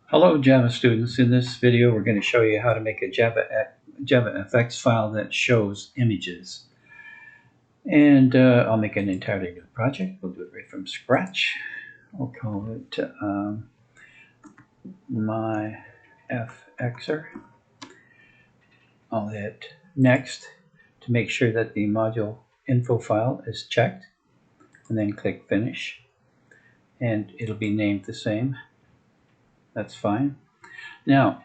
Hello Java students. In this video we're going to show you how to make a JavaFX file that shows images. And I'll make an entirely new project. We'll do it right from scratch. I'll call it my FXer. I'll hit next to make sure that the module info file is checked, and then click finish, and it'll be named the same. That's fine. Now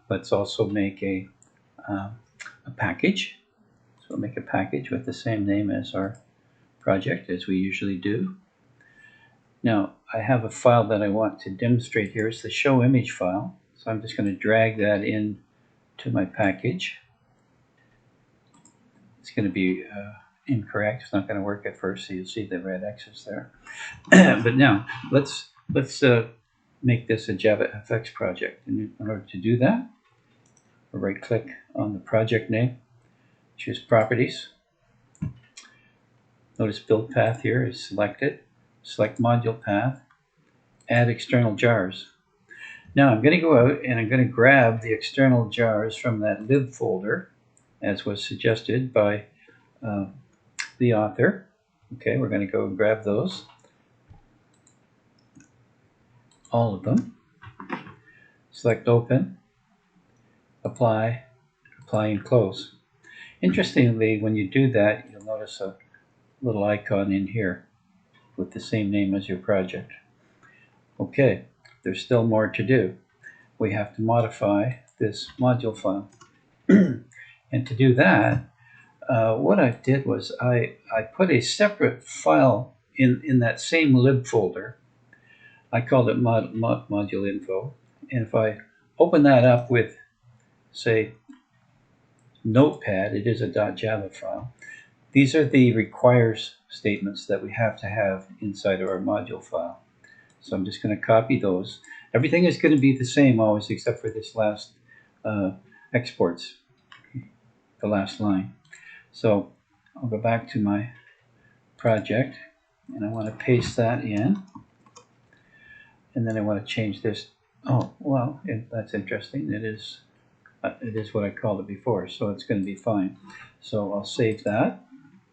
let's also make a package. So we'll make a package with the same name as our project, as we usually do. Now I have a file that I want to demonstrate here. It's the show image file. So I'm just going to drag that in to my package. It's going to be incorrect. It's not going to work at first, so you'll see the red X's there. But now let's make this a JavaFX project. And in order to do that, we'll right click on the project name, choose properties. Notice build path here is selected. Select module path, add external jars. Now I'm going to go out and I'm going to grab the external jars from that lib folder, as was suggested by the author. Okay, we're going to go and grab those, all of them. Select open, apply, and close. Interestingly, when you do that, you'll notice a little icon in here with the same name as your project. Okay, there's still more to do. We have to modify this module file. And to do that, what I did was I put a separate file in that same lib folder. I called it module info. And if I open that up with, say, Notepad, it is a .java file. These are the requires statements that we have to have inside of our module file. So I'm just going to copy those. Everything is going to be the same always, except for this last exports, the last line. So I'll go back to my project, and I want to paste that in. And then I want to change this. Oh, well, that's interesting. It is what I called it before, so it's going to be fine. So I'll save that.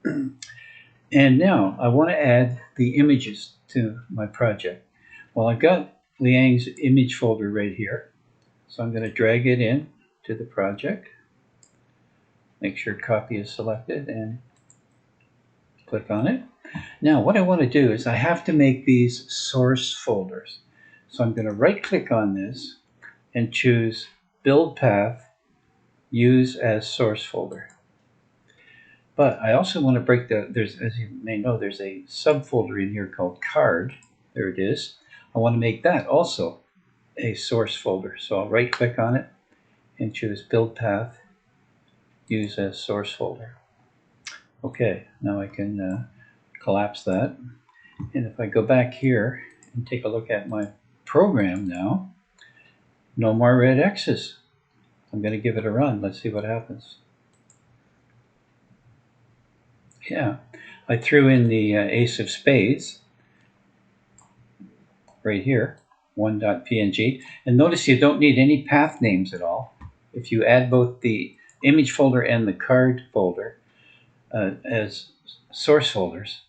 And now I want to add the images to my project. Well, I've got Liang's image folder right here. So I'm going to drag it in to the project. Make sure copy is selected and click on it. Now what I want to do is I have to make these source folders. So I'm going to right click on this and choose build path, use as source folder. But I also want to break as you may know, there's a subfolder in here called card. There it is. I want to make that also a source folder. So I'll right click on it and choose build path, use as source folder. Okay, now I can collapse that. And if I go back here and take a look at my program now, no more red X's. I'm going to give it a run. Let's see what happens. Yeah, I threw in the ace of spades right here, 1.png. And notice you don't need any path names at all. If you add both the image folder and the card folder as source folders,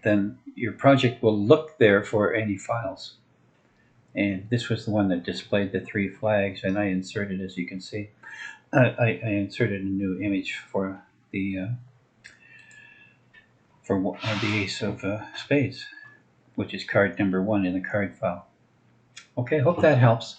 then your project will look there for any files. And this was the one that displayed the 3 flags, and I inserted, as you can see, I inserted a new image for the ace of spades, which is card number 1 in the card file. Okay, hope that helps.